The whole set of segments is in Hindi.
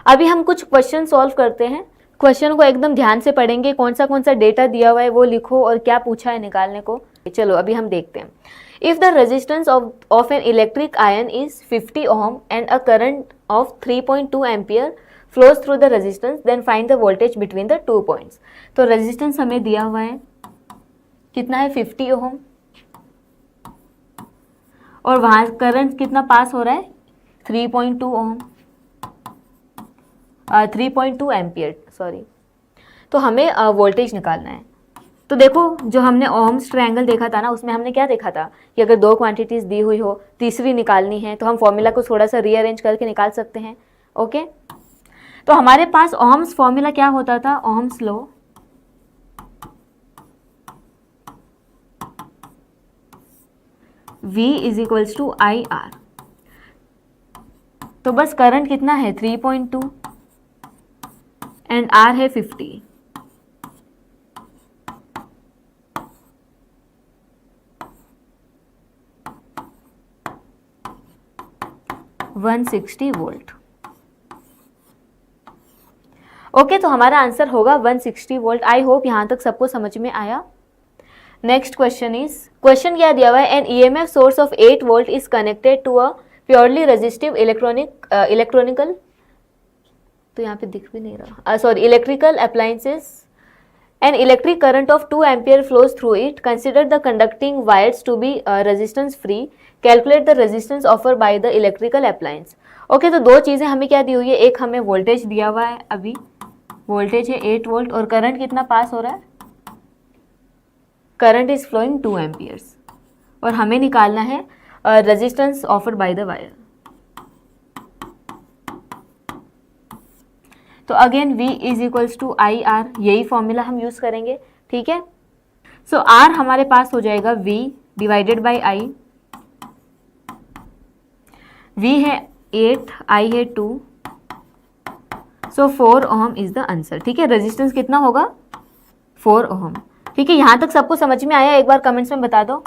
अभी हम कुछ क्वेश्चन सॉल्व करते हैं। क्वेश्चन को एकदम ध्यान से पढ़ेंगे, कौन सा डेटा दिया हुआ है वो लिखो और क्या पूछा है निकालने को। चलो अभी हम देखते हैं। If the resistance of an electric ion is 50 ohm and a current of 3.2 ampere flows through the resistance, then find the voltage between the 2 points. तो रेजिस्टेंस हमें दिया हुआ है, कितना है 50 ओम, और वहां करंट कितना पास हो रहा है 3.2 ओम, 3.2 एम्पियर सॉरी। तो हमें वोल्टेज निकालना है। तो देखो जो हमने ओम्स ट्रायंगल देखा था ना, उसमें हमने क्या देखा था कि अगर दो क्वांटिटीज दी हुई हो, तीसरी निकालनी है, तो हम फॉर्मूला को थोड़ा सा रीअरेंज करके निकाल सकते हैं। ओके, तो हमारे पास ओम्स फॉर्मूला क्या होता था, ohm's law V is equals to I R. तो बस करंट कितना है 3.2 एंड R है 50। वोल्ट। ओके, तो हमारा आंसर होगा 160 वोल्ट। आई होप यहां तक सबको समझ में आया। नेक्स्ट क्वेश्चन इज, क्वेश्चन क्या दिया हुआ है, an EMF source of 8 volt is connected to a purely resistive electronical, तो यहाँ पे दिख भी नहीं रहा, sorry, electrical appliances, an electric current of 2 ampere flows through it, consider the conducting wires to be resistance free, calculate the resistance offer by the electrical appliance. Okay, तो दो चीजें हमें क्या दी हुई है, एक हमें वोल्टेज दिया हुआ है, अभी वोल्टेज है 8 वोल्ट और करंट कितना पास हो रहा है, करंट इज फ्लोइंग 2 एम्पियर्स, और हमें निकालना है resistance offered by the wire. तो again V is equals to I R, यही फॉर्मूला हम यूज करेंगे, ठीक है। सो R हमारे पास हो जाएगा V divided by I। V है 8, I है 2, सो 4 ओम इज द आंसर, ठीक है। रेजिस्टेंस कितना होगा 4 ओम, ठीक है। यहां तक सबको समझ में आया, एक बार कमेंट्स में बता दो।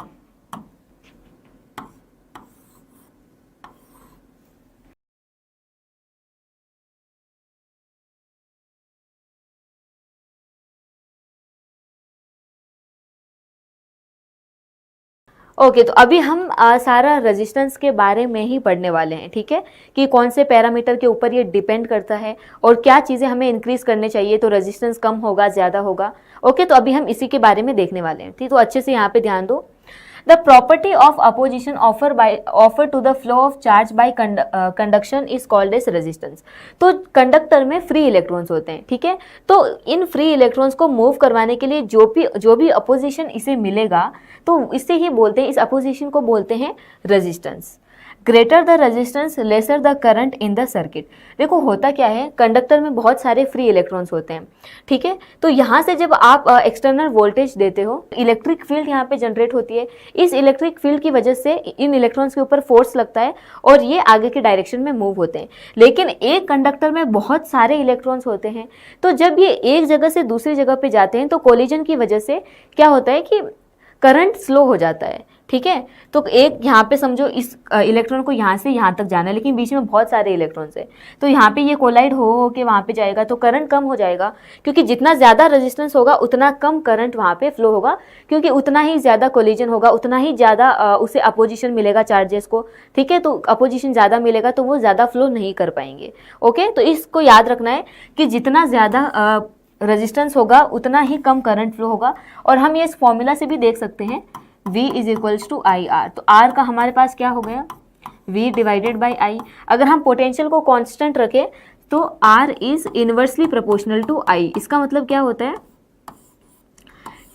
ओके, तो अभी हम सारा रेजिस्टेंस के बारे में ही पढ़ने वाले हैं, ठीक है, कि कौन से पैरामीटर के ऊपर ये डिपेंड करता है और क्या चीज़ें हमें इंक्रीज करने चाहिए तो रेजिस्टेंस कम होगा, ज़्यादा होगा। ओके, तो अभी हम इसी के बारे में देखने वाले हैं, ठीक। तो अच्छे से यहाँ पे ध्यान दो। The property of opposition offer to the flow of charge by conduction is called as resistance. तो कंडक्टर में फ्री इलेक्ट्रॉन्स होते हैं, ठीक है। तो इन फ्री इलेक्ट्रॉन्स को मूव करवाने के लिए जो भी अपोजिशन इसे मिलेगा, तो इसे ही बोलते हैं, इस अपोजिशन को बोलते हैं resistance. Greater the resistance lesser the current in the circuit. देखो होता क्या है, कंडक्टर में बहुत सारे फ्री इलेक्ट्रॉन्स होते हैं, ठीक है। तो यहाँ से जब आप एक्सटर्नल वोल्टेज देते हो, इलेक्ट्रिक फील्ड यहाँ पे जनरेट होती है। इस इलेक्ट्रिक फील्ड की वजह से इन इलेक्ट्रॉन्स के ऊपर फोर्स लगता है और ये आगे के डायरेक्शन में मूव होते हैं। लेकिन एक कंडक्टर में बहुत सारे इलेक्ट्रॉन्स होते हैं, तो जब ये एक जगह से दूसरी जगह पे जाते हैं तो कोलिजन की वजह से क्या होता है कि करंट स्लो हो जाता है, ठीक है। तो एक यहाँ पे समझो इस इलेक्ट्रॉन को यहाँ से यहाँ तक जाना है, लेकिन बीच में बहुत सारे इलेक्ट्रॉन्स है, तो यहाँ पे ये कोलाइड हो के वहाँ पे जाएगा तो करंट कम हो जाएगा, क्योंकि जितना ज़्यादा रेजिस्टेंस होगा उतना कम करंट वहाँ पे फ्लो होगा, क्योंकि उतना ही ज़्यादा कोलिजन होगा, उतना ही ज़्यादा उसे अपोजिशन मिलेगा चार्जेस को, ठीक है। तो अपोजिशन ज़्यादा मिलेगा तो वो ज़्यादा फ्लो नहीं कर पाएंगे। ओके, तो इसको याद रखना है कि जितना ज़्यादा रेजिस्टेंस होगा उतना ही कम करंट फ्लो होगा। और हम ये इस फॉर्मूला से भी देख सकते हैं, V is equals to I R. तो R का हमारे पास क्या हो गया, V डिवाइडेड बाई I। अगर हम पोटेंशियल को कांस्टेंट रखें तो R is inversely proportional to I। इसका मतलब क्या होता है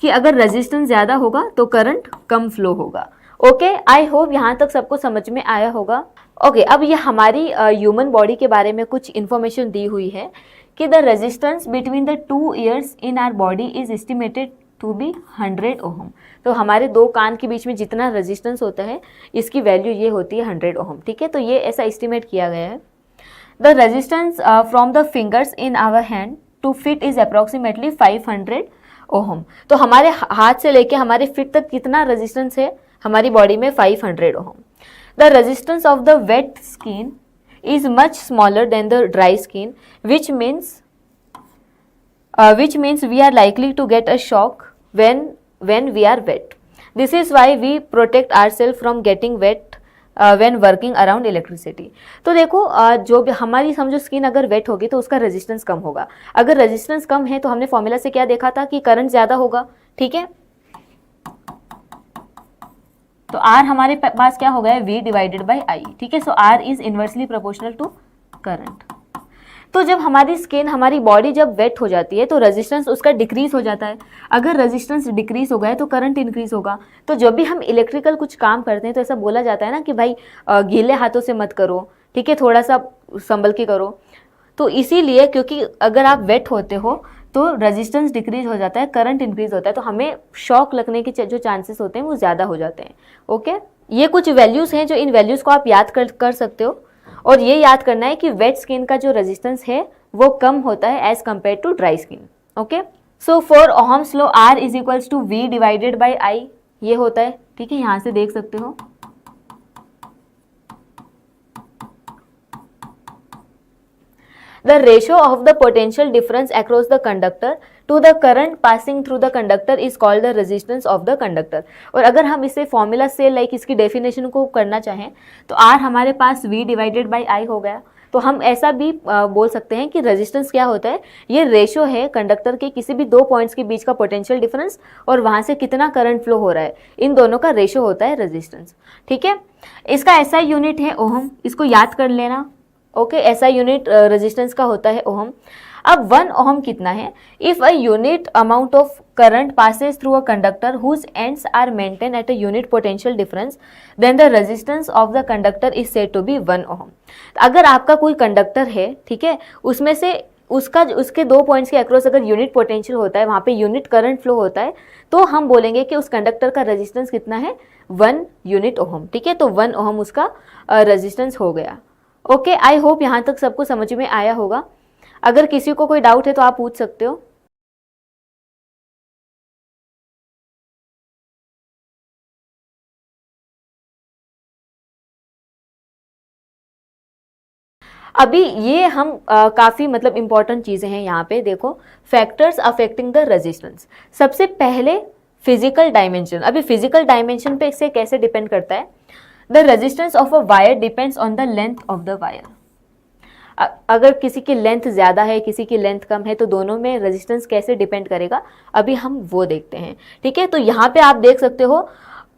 कि अगर रेजिस्टेंस ज़्यादा होगा तो करंट कम फ्लो होगा। ओके, आई होप यहाँ तक सबको समझ में आया होगा। ओके, अब ये हमारी ह्यूमन बॉडी के बारे में कुछ इन्फॉर्मेशन दी हुई है कि the resistance between the 2 ears in our body is estimated to be 100 ohm. तो हमारे दो कान के बीच में जितना रेजिस्टेंस होता है इसकी वैल्यू ये होती है 100 ओहम, ठीक है। तो ये ऐसा एस्टिमेट किया गया है। The resistance from the fingers in our hand to feet is approximately 500 ohm. तो हमारे हाथ से लेके हमारे फिट तक कितना रेजिस्टेंस है हमारी बॉडी में, 500 ohm. The resistance of the wet skin is much smaller than the dry skin, which means we are likely to get a shock when we are wet. This is why we protect ourselves from getting wet when working around electricity. तो देखो जो भी हमारी समझो स्किन अगर वेट होगी तो उसका रेजिस्टेंस कम होगा. अगर रेजिस्टेंस कम है तो हमने फॉर्मूला से क्या देखा था कि करंट ज़्यादा होगा. ठीक है, तो R हमारे पास क्या हो गया है, V डिवाइडेड बाई I. ठीक है, so R is inversely proportional to current. तो जब हमारी स्किन, हमारी बॉडी जब वेट हो जाती है तो रेजिस्टेंस उसका डिक्रीज हो जाता है. अगर रेजिस्टेंस डिक्रीज हो गया है तो करंट इंक्रीज होगा. तो जब भी हम इलेक्ट्रिकल कुछ काम करते हैं तो ऐसा बोला जाता है ना कि भाई गीले हाथों से मत करो. ठीक है, थोड़ा सा संभल के करो. तो इसीलिए क्योंकि अगर आप वेट होते हो तो रेजिस्टेंस डिक्रीज हो जाता है, करंट इंक्रीज होता है, तो हमें शॉक लगने के जो चांसेस होते हैं वो ज़्यादा हो जाते हैं. ओके, ये कुछ वैल्यूज़ हैं जो इन वैल्यूज़ को आप याद कर सकते हो. और ये याद करना है कि वेट स्किन का जो रेजिस्टेंस है वो कम होता है as compare to dry skin. Okay, so for ohm's law R is equals to V divided by I ये होता है. ठीक है, यहाँ से देख सकते हो. The ratio of the potential difference across the conductor to the current passing through the conductor is called the resistance of the conductor. और अगर हम इसे फॉर्मूला से लाइक इसकी डेफिनेशन को करना चाहें तो R हमारे पास V डिवाइडेड बाई I हो गया. तो हम ऐसा भी बोल सकते हैं कि रेजिस्टेंस क्या होता है, ये रेशो है कंडक्टर के किसी भी दो पॉइंट्स के बीच का पोटेंशियल डिफरेंस और वहाँ से कितना करंट फ्लो हो रहा है, इन दोनों का रेशो होता है रेजिस्टेंस. ठीक है, इसका ऐसा यूनिट है ओहम, इसको याद कर लेना. ओके, ऐसा यूनिट रेजिस्टेंस का होता है ओहम. अब 1 ओहम कितना है, if a unit amount of current passes through a conductor whose ends are maintain at a unit potential difference then the resistance of the conductor is said to be 1 ohm. अगर आपका कोई कंडक्टर है, ठीक है, उसमें से उसके दो पॉइंट्स के अक्रॉस अगर यूनिट पोटेंशियल होता है, वहाँ पे यूनिट करंट फ्लो होता है, तो हम बोलेंगे कि उस कंडक्टर का रेजिस्टेंस कितना है, 1 यूनिट ओहम. ठीक है, तो 1 ओहम उसका रेजिस्टेंस हो गया. ओके, आई होप यहाँ तक सबको समझ में आया होगा. अगर किसी को कोई डाउट है तो आप पूछ सकते हो. अभी ये हम काफ़ी मतलब इंपॉर्टेंट चीज़ें हैं यहाँ पे. देखो, फैक्टर्स अफेक्टिंग द रेजिस्टेंस. सबसे पहले फिजिकल डायमेंशन. अभी फिजिकल डायमेंशन पे इससे कैसे डिपेंड करता है, the resistance of a wire depends on the length of the wire. अगर किसी की लेंथ ज़्यादा है, किसी की लेंथ कम है, तो दोनों में रेजिस्टेंस कैसे डिपेंड करेगा, अभी हम वो देखते हैं. ठीक है, तो यहाँ पे आप देख सकते हो,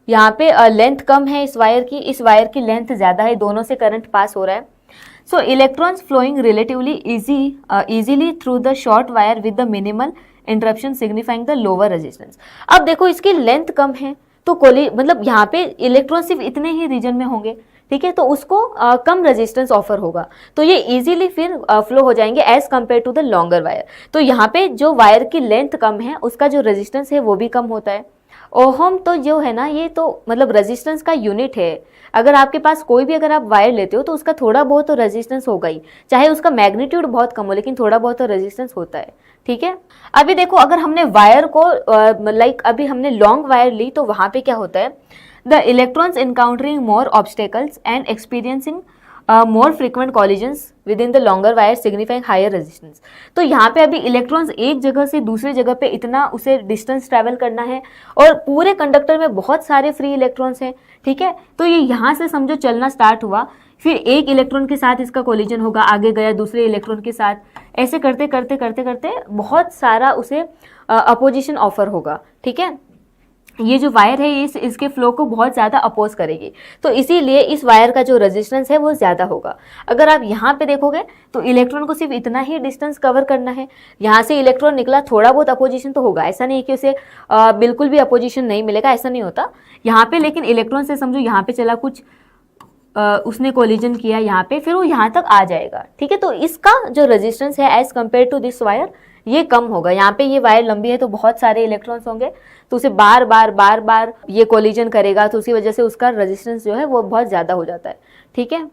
यहाँ पे लेंथ कम है इस वायर की लेंथ ज़्यादा है, दोनों से करंट पास हो रहा है. So electrons flowing relatively easily through the short wire with the minimal interruption signifying the lower resistance. अब देखो, इसकी लेंथ कम है तो मतलब यहाँ पे इलेक्ट्रॉन सिर्फ इतने ही रीजन में होंगे. ठीक है, तो उसको कम रेजिस्टेंस ऑफर होगा, तो ये इजीली फिर फ्लो हो जाएंगे as compare to the longer wire. तो यहाँ पे जो वायर की लेंथ कम है उसका जो रेजिस्टेंस है वो भी कम होता है. ओहम तो जो है ना, ये तो मतलब रेजिस्टेंस का यूनिट है. अगर आपके पास कोई भी अगर आप वायर लेते हो तो उसका थोड़ा बहुत तो रेजिस्टेंस होगा ही, चाहे उसका मैग्नीट्यूड बहुत कम हो, लेकिन थोड़ा बहुत तो रेजिस्टेंस होता है. ठीक है, अभी देखो, अगर हमने वायर को लाइक अभी हमने लॉन्ग वायर ली तो वहाँ पे क्या होता है, the electrons encountering more obstacles and experiencing more frequent collisions within the longer wire signifying higher resistance. तो यहाँ पे अभी इलेक्ट्रॉन्स एक जगह से दूसरे जगह पे इतना उसे डिस्टेंस ट्रैवल करना है और पूरे कंडक्टर में बहुत सारे फ्री इलेक्ट्रॉन्स हैं. ठीक है, तो ये यहाँ से समझो चलना स्टार्ट हुआ, फिर एक इलेक्ट्रॉन के साथ इसका कोलिजन होगा, आगे गया दूसरे इलेक्ट्रॉन के साथ, ऐसे करते करते करते करते बहुत सारा उसे अपोजिशन ऑफर होगा. ठीक है, ये जो वायर है ये इसके फ्लो को बहुत ज़्यादा अपोज करेगी, तो इसीलिए इस वायर का जो रेजिस्टेंस है वो ज़्यादा होगा. अगर आप यहाँ पे देखोगे तो इलेक्ट्रॉन को सिर्फ इतना ही डिस्टेंस कवर करना है, यहाँ से इलेक्ट्रॉन निकला, थोड़ा बहुत अपोजिशन तो होगा, ऐसा नहीं कि उसे बिल्कुल भी अपोजिशन नहीं मिलेगा, ऐसा नहीं होता यहाँ पे. लेकिन इलेक्ट्रॉन से समझो यहाँ पे चला कुछ, उसने कोलिजन किया यहाँ पे, फिर वो यहाँ तक आ जाएगा. ठीक है, तो इसका जो रेजिस्टेंस है as compare to this wire ये कम होगा. यहाँ पे ये वायर लंबी है तो बहुत सारे इलेक्ट्रॉन्स होंगे, तो उसे बार बार ये कोलिजन करेगा, तो उसकी वजह से उसका रेजिस्टेंस जो है वो बहुत ज़्यादा हो जाता है. ठीक है,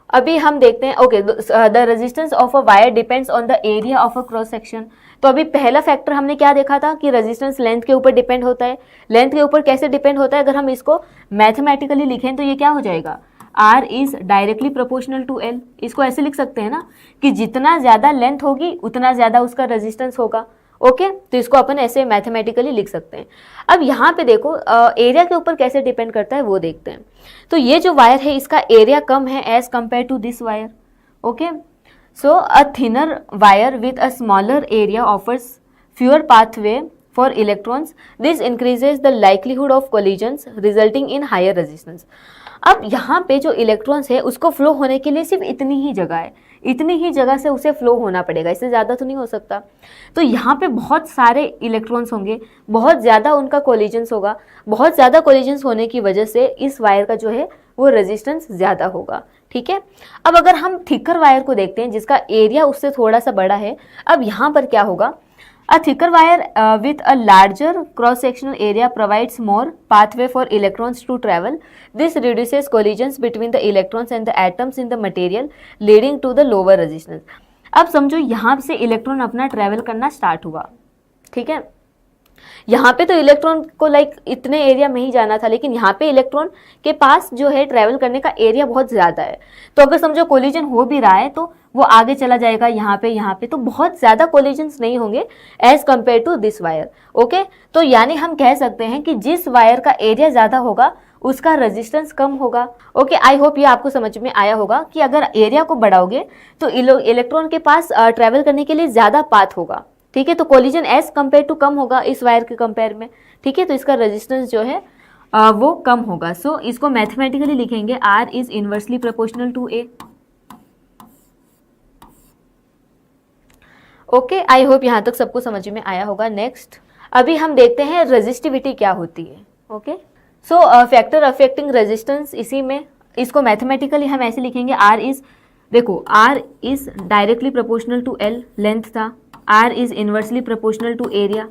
अभी हम देखते हैं. Okay, the resistance of a wire depends on the area of a cross section. तो अभी पहला फैक्टर हमने क्या देखा था कि रेजिस्टेंस लेंथ के ऊपर डिपेंड होता है. लेंथ के ऊपर कैसे डिपेंड होता है, अगर हम इसको मैथमेटिकली लिखें तो ये क्या हो जाएगा, R is directly proportional to L। इसको ऐसे लिख सकते हैं ना कि जितना ज़्यादा लेंथ होगी उतना ज़्यादा उसका रेजिस्टेंस होगा। ओके तो इसको अपन ऐसे मैथमेटिकली लिख सकते हैं। अब यहाँ पे देखो एरिया के ऊपर कैसे डिपेंड करता है वो देखते हैं। तो ये जो वायर है इसका एरिया कम है as compare to this wire. Okay so a thinner wire with a smaller area offers fewer pathway for electrons. This increases the likelihood of collisions resulting in higher resistance. अब यहाँ पे जो इलेक्ट्रॉन्स है उसको फ्लो होने के लिए सिर्फ इतनी ही जगह है, इतनी ही जगह से उसे फ्लो होना पड़ेगा, इससे ज़्यादा तो नहीं हो सकता। तो यहाँ पे बहुत सारे इलेक्ट्रॉन्स होंगे, बहुत ज़्यादा उनका कोलिजन्स होगा, बहुत ज़्यादा कोलिजन्स होने की वजह से इस वायर का जो है वो रेजिस्टेंस ज़्यादा होगा। ठीक है, अब अगर हम थिकर वायर को देखते हैं जिसका एरिया उससे थोड़ा सा बड़ा है, अब यहाँ पर क्या होगा, a thicker wire with a larger cross-sectional area provides more pathway for electrons to travel. This reduces collisions between the electrons and the atoms in the material, leading to the lower resistance. अब समझो यहाँ से इलेक्ट्रॉन अपना ट्रैवल करना स्टार्ट हुआ। ठीक है, यहाँ पे तो इलेक्ट्रॉन को लाइक इतने एरिया में ही जाना था, लेकिन यहाँ पे इलेक्ट्रॉन के पास जो है ट्रैवल करने का एरिया बहुत ज़्यादा है। तो अगर समझो कोलिजन हो भी रहा है तो वो आगे चला जाएगा यहाँ पे, तो बहुत ज़्यादा कोलिजन्स नहीं होंगे as compare to this wire. Okay तो यानी हम कह सकते हैं कि जिस वायर का एरिया ज़्यादा होगा उसका रेजिस्टेंस कम होगा। ओके आई होप ये आपको समझ में आया होगा कि अगर एरिया को बढ़ाओगे तो इलेक्ट्रॉन के पास ट्रैवल करने के लिए ज़्यादा पाथ होगा। ठीक है, तो कोलिजन एज कंपेयर टू कम होगा इस वायर के कंपेयर में। ठीक है, तो इसका रेजिस्टेंस जो है वो कम होगा। सो इसको मैथमेटिकली लिखेंगे R is inversely proportional to A। Okay I hope यहाँ तक सबको समझ में आया होगा। नेक्स्ट अभी हम देखते हैं रेजिस्टिविटी क्या होती है। Okay so factor affecting resistance, इसी में इसको मैथमेटिकली हम ऐसे लिखेंगे R इज, देखो R is directly proportional to L, length था, R is inversely proportional to area.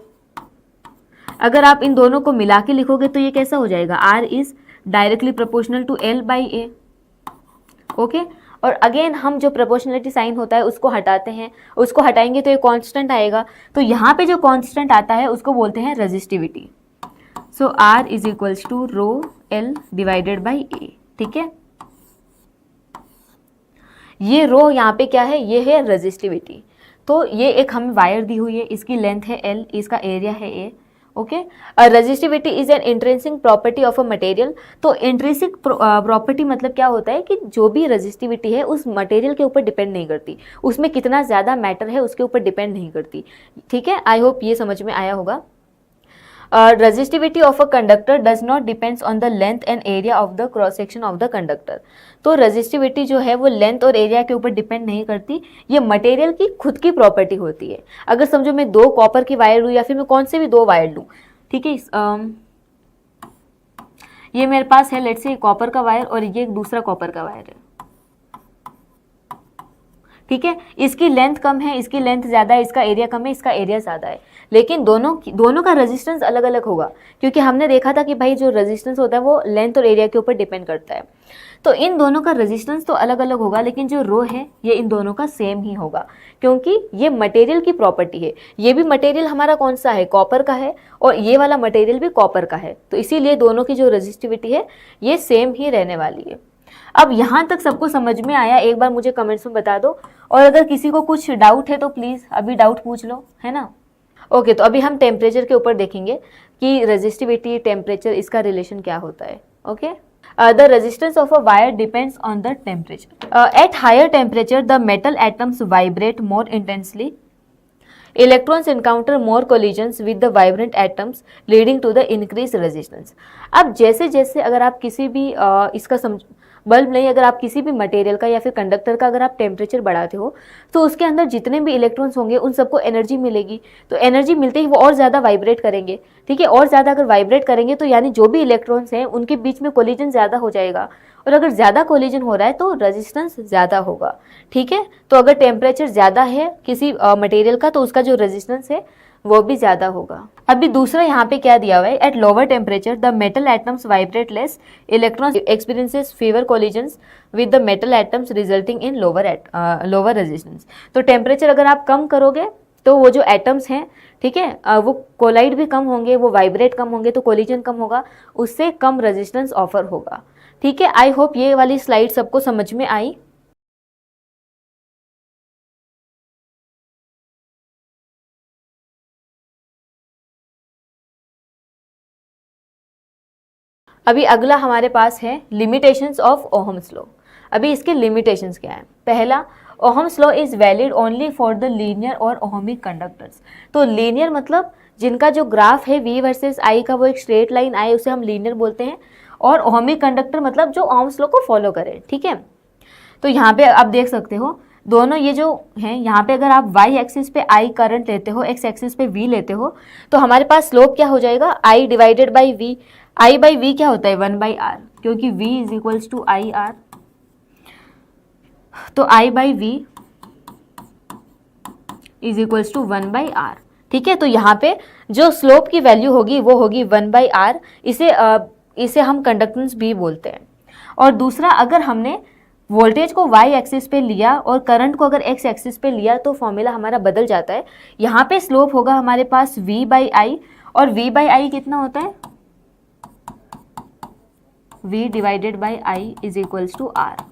अगर आप इन दोनों को मिला के लिखोगे तो ये कैसा हो जाएगा, R is directly proportional to L by A। Okay और अगेन हम जो प्रोपोर्शनलिटी साइन होता है उसको हटाते हैं, उसको हटाएंगे तो ये कांस्टेंट आएगा, तो यहाँ पे जो कांस्टेंट आता है उसको बोलते हैं resistivity. So R is equals to rho L divided by A। ठीक है, ये रो यहाँ पे क्या है, ये है रेजिस्टिविटी। तो ये एक हमें वायर दी हुई है, इसकी लेंथ है L, इसका एरिया है A। Okay resistivity is an intrinsic property of a material. तो इंट्रिंसिक प्रॉपर्टी मतलब क्या होता है कि जो भी रेजिस्टिविटी है उस मटेरियल के ऊपर डिपेंड नहीं करती, उसमें कितना ज़्यादा मैटर है उसके ऊपर डिपेंड नहीं करती। ठीक है, आई होप ये समझ में आया होगा। Resistivity of a conductor does not depends on the length and area of the cross section of the conductor. तो रेजिस्टिविटी जो है वो लेंथ और एरिया के ऊपर डिपेंड नहीं करती, ये मटेरियल की खुद की प्रॉपर्टी होती है। अगर समझो मैं दो कॉपर की वायर लूँ या फिर मैं कौन से भी दो वायर लूँ, ठीक है, ये मेरे पास है लेट्स से कॉपर का वायर और ये एक दूसरा कॉपर का वायर है। ठीक है, इसकी लेंथ कम है, इसकी लेंथ ज़्यादा है, इसका एरिया कम है, इसका एरिया ज़्यादा है, लेकिन दोनों का रेजिस्टेंस अलग अलग होगा, क्योंकि हमने देखा था कि भाई जो रेजिस्टेंस होता है वो लेंथ और एरिया के ऊपर डिपेंड करता है। तो इन दोनों का रेजिस्टेंस तो अलग अलग होगा, लेकिन जो रो है ये इन दोनों का सेम ही होगा, क्योंकि ये मटेरियल की प्रॉपर्टी है। ये भी मटेरियल हमारा कौन सा है, कॉपर का है, और ये वाला मटेरियल भी कॉपर का है, तो इसीलिए दोनों की जो रेजिस्टिविटी है ये सेम ही रहने वाली है। अब यहाँ तक सबको समझ में आया, एक बार मुझे कमेंट्स में बता दो, और अगर किसी को कुछ डाउट है तो प्लीज़ अभी डाउट पूछ लो, है ना। ओके तो अभी हम टेम्परेचर के ऊपर देखेंगे कि रेजिस्टिविटी टेम्परेचर इसका रिलेशन क्या होता है। Okay the resistance of a wire depends on the temperature. At higher temperature the metal atoms vibrate more intensely. Electrons encounter more collisions with the vibrant atoms leading to the increased resistance. अब जैसे जैसे अगर आप किसी भी इसका बल्ब नहीं, अगर आप किसी भी मटेरियल का या फिर कंडक्टर का अगर आप टेम्परेचर बढ़ाते हो तो उसके अंदर जितने भी इलेक्ट्रॉन्स होंगे उन सबको एनर्जी मिलेगी, तो एनर्जी मिलते ही वो और ज़्यादा वाइब्रेट करेंगे। ठीक है, और ज़्यादा अगर वाइब्रेट करेंगे तो यानी जो भी इलेक्ट्रॉन्स हैं उनके बीच में कोलिजन ज़्यादा हो जाएगा, और अगर ज़्यादा कोलिजन हो रहा है तो रेजिस्टेंस ज़्यादा होगा। ठीक है, तो अगर टेम्परेचर ज़्यादा है किसी मटेरियल का तो उसका जो रेजिस्टेंस है वो भी ज़्यादा होगा। अभी दूसरा यहाँ पे क्या दिया हुआ है, at lower temperature the metal atoms vibrate less, electrons experiences fever collisions with the metal atoms resulting in lower resistance. तो टेम्परेचर अगर आप कम करोगे तो वो जो एटम्स हैं, ठीक है, वो कोलाइड भी कम होंगे, वो वाइब्रेट कम होंगे, तो कोलिजन कम होगा, उससे कम रेजिस्टेंस ऑफर होगा। ठीक है, आई होप ये वाली स्लाइड सबको समझ में आई। अभी अगला हमारे पास है लिमिटेशंस ऑफ ओहम्स लॉ। अभी इसके लिमिटेशंस क्या है? पहला, ohm's law is valid only for the linear और ओहमिक कंडक्टर्स। तो लीनियर मतलब जिनका जो ग्राफ है V वर्सेस I का वो एक स्ट्रेट लाइन आए, उसे हम लीनियर बोलते हैं। और ओहमिक कंडक्टर मतलब जो ओहम्स लॉ को फॉलो करे, ठीक है। तो यहाँ पे आप देख सकते हो दोनों ये जो हैं, यहाँ पे अगर आप y एक्सिस पे I करंट लेते हो, x एक्सिस पे V लेते हो, तो हमारे पास स्लोप क्या हो जाएगा? I divided by V। I by V क्या होता है? 1/r, क्योंकि V is equals to IR। तो I by V is equals to 1/r। ठीक है, तो यहाँ पे जो स्लोप की वैल्यू होगी वो होगी 1/r। इसे हम कंडक्टेंस भी बोलते हैं। और दूसरा, अगर हमने वोल्टेज को y एक्सिस पे लिया और करंट को अगर x एक्सिस पे लिया तो फॉर्मूला हमारा बदल जाता है। यहाँ पे स्लोप होगा हमारे पास v बाई आई, और v बाई आई कितना होता है? v divided by I is equals to r।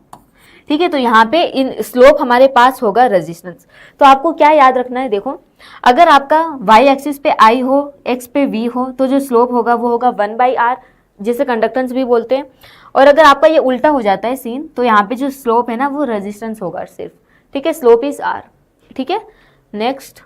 ठीक है, तो यहाँ पे इन स्लोप हमारे पास होगा रेजिस्टेंस। तो आपको क्या याद रखना है? देखो, अगर आपका y एक्सिस पे I हो, x पे v हो, तो जो स्लोप होगा वो होगा 1/r, जिसे कंडक्टेंस भी बोलते हैं। और अगर आपका ये उल्टा हो जाता है सीन, तो यहाँ पे जो स्लोप है ना वो रेजिस्टेंस होगा सिर्फ। ठीक है, स्लोप इज r। ठीक है, next,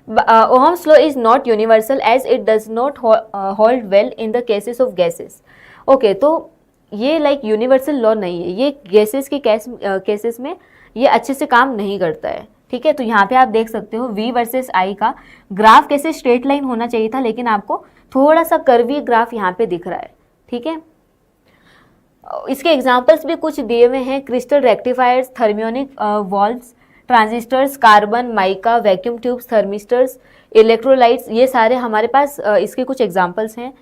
ohm's law is not universal as it does not hold well in the cases of gases. Okay, तो ये लाइक यूनिवर्सल लॉ नहीं है, ये गैसेस के केसेस में ये अच्छे से काम नहीं करता है। ठीक है, तो यहाँ पे आप देख सकते हो V वर्सेस I का ग्राफ कैसे स्ट्रेट लाइन होना चाहिए था, लेकिन आपको थोड़ा सा कर्वी ग्राफ यहाँ पे दिख रहा है। ठीक है, इसके एग्जाम्पल्स भी कुछ दिए हुए हैं, crystal rectifiers, thermionic valves, transistors, carbon, mica, vacuum tubes, thermistors, electrolytes, ये सारे हमारे पास इसके कुछ एग्जाम्पल्स हैं।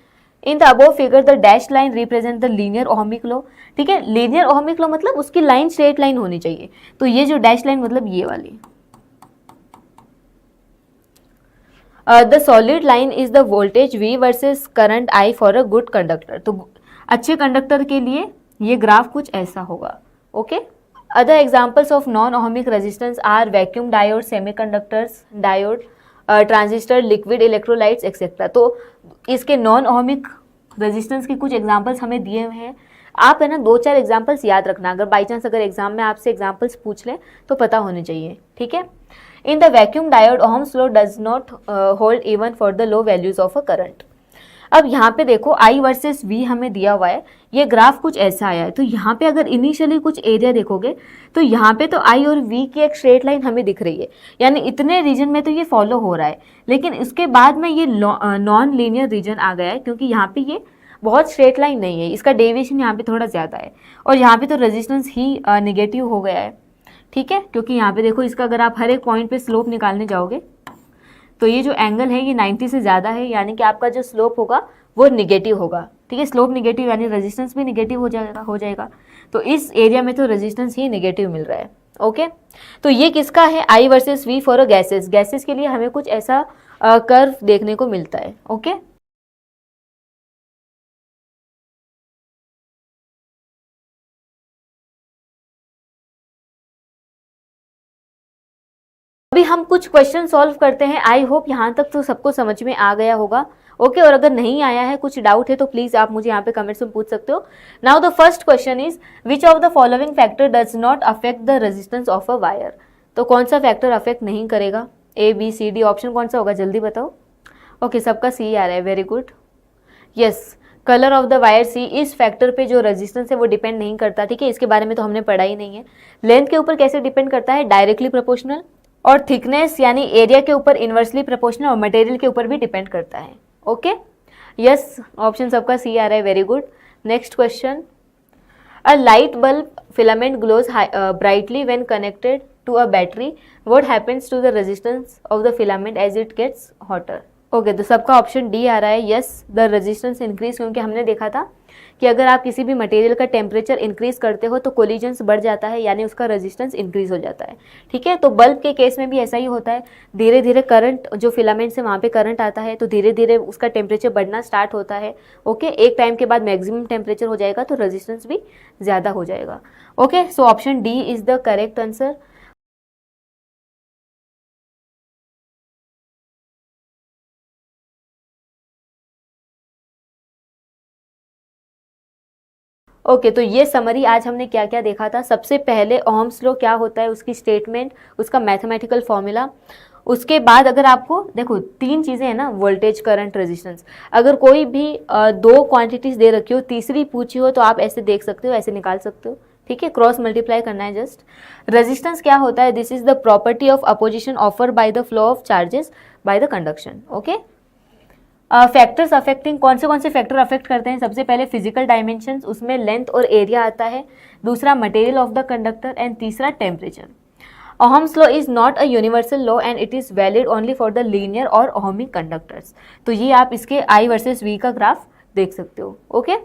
In the above figure the dash line represent the linear ohmic law. ठीक है, लीनियर ओहमिक लॉ मतलब उसकी लाइन स्ट्रेट लाइन होनी चाहिए। तो ये जो डैश लाइन मतलब ये वाली। The solid line is the voltage V versus current I for a good conductor. तो अच्छे कंडक्टर के लिए ये ग्राफ कुछ ऐसा होगा। Okay, other examples of non ohmic resistance R vacuum diode, semiconductors, diode, transistor, liquid electrolytes etcetera. तो इसके नॉन ओहमिक रेजिस्टेंस के कुछ एग्जाम्पल्स हमें दिए हुए हैं। आप है ना 2-4 एग्जाम्पल्स याद रखना, अगर बाई चांस अगर एग्जाम में आपसे एग्जाम्पल्स पूछ लें तो पता होने चाहिए। ठीक है, in the vacuum diode ohm's law does not hold even for the low values of a current. अब यहाँ पे देखो I वर्सेस V हमें दिया हुआ है, ये ग्राफ कुछ ऐसा आया है। तो यहाँ पे अगर इनिशियली कुछ एरिया देखोगे तो यहाँ पे तो I और V की एक स्ट्रेट लाइन हमें दिख रही है, यानी इतने रीजन में तो ये फॉलो हो रहा है। लेकिन इसके बाद में ये नॉन लीनियर रीजन आ गया है, क्योंकि यहाँ पे ये बहुत स्ट्रेट लाइन नहीं है, इसका डेविएशन यहाँ पे थोड़ा ज़्यादा है। और यहाँ पे तो रेजिस्टेंस ही निगेटिव हो गया है। ठीक है, क्योंकि यहाँ पे देखो, इसका अगर आप हर एक पॉइंट पे स्लोप निकालने जाओगे तो ये जो एंगल है ये 90 से ज़्यादा है, यानी कि आपका जो स्लोप होगा वो निगेटिव होगा। ठीक है, स्लोप निगेटिव यानी रेजिस्टेंस भी निगेटिव हो जाएगा। तो इस एरिया में तो रेजिस्टेंस ही निगेटिव मिल रहा है। ओके, तो ये किसका है? I versus V for a gases. Gases के लिए हमें कुछ ऐसा कर्व देखने को मिलता है। ओके, अभी हम कुछ क्वेश्चन सॉल्व करते हैं। आई होप यहाँ तक तो सबको समझ में आ गया होगा। ओके, और अगर नहीं आया है, कुछ डाउट है, तो प्लीज आप मुझे यहाँ पे कमेंट्स में पूछ सकते हो। Now the first question is which of the following factor does not affect the resistance of a wire. तो कौन सा फैक्टर अफेक्ट नहीं करेगा? A B C D, option कौन सा होगा? जल्दी बताओ। ओके, सबका सी आ रहा है, very good. Yes, colour of the wire C. इस फैक्टर पे जो रेजिस्टेंस है वो डिपेंड नहीं करता। ठीक है, इसके बारे में तो हमने पढ़ा ही नहीं है। लेंथ के ऊपर कैसे डिपेंड करता है? Directly proportional. और थिकनेस यानी एरिया के ऊपर इनवर्सली प्रोपोर्शनल, और मटेरियल के ऊपर भी डिपेंड करता है। ओके, यस, ऑप्शन सबका सी आ रहा है, very good. Next question, a light bulb filament glows brightly when connected to a battery, what happens to the resistance of the filament as it gets hotter. Okay, तो सबका ऑप्शन डी आ रहा है, यस द रेजिस्टेंस इंक्रीज, क्योंकि हमने देखा था कि अगर आप किसी भी मटेरियल का टेम्परेचर इंक्रीज करते हो तो कोलिजन्स बढ़ जाता है, यानी उसका रेजिस्टेंस इंक्रीज हो जाता है। ठीक है, तो बल्ब के केस में भी ऐसा ही होता है, धीरे धीरे करंट जो फिलामेंट से वहाँ पे करंट आता है तो धीरे धीरे उसका टेम्परेचर बढ़ना स्टार्ट होता है। ओके, एक टाइम के बाद मैक्सिमम टेम्परेचर हो जाएगा तो रेजिस्टेंस भी ज़्यादा हो जाएगा। Okay, so option D is the correct answer. Okay, तो ये समरी आज हमने क्या क्या देखा था। सबसे पहले ओहम्स लॉ क्या होता है, उसकी स्टेटमेंट, उसका मैथमेटिकल फॉर्मूला। उसके बाद अगर आपको देखो 3 चीज़ें हैं ना, वोल्टेज, करंट, रेजिस्टेंस। अगर कोई भी 2 क्वांटिटीज दे रखी हो, तीसरी पूछी हो तो आप ऐसे देख सकते हो, ऐसे निकाल सकते हो। ठीक है, क्रॉस मल्टीप्लाई करना है जस्ट। रेजिस्टेंस क्या होता है, this is the property of opposition offer by the flow of charges by the conduction. Okay, factors affecting, कौन से फैक्टर अफेक्ट करते हैं, सबसे पहले फिजिकल डायमेंशंस, उसमें लेंथ और एरिया आता है, दूसरा material of the conductor and तीसरा temperature. Ohm's law is not a universal law and it is valid only for the linear और ओहमिक कंडक्टर्स। तो ये आप इसके आई वर्सेस वी का ग्राफ देख सकते हो। ओके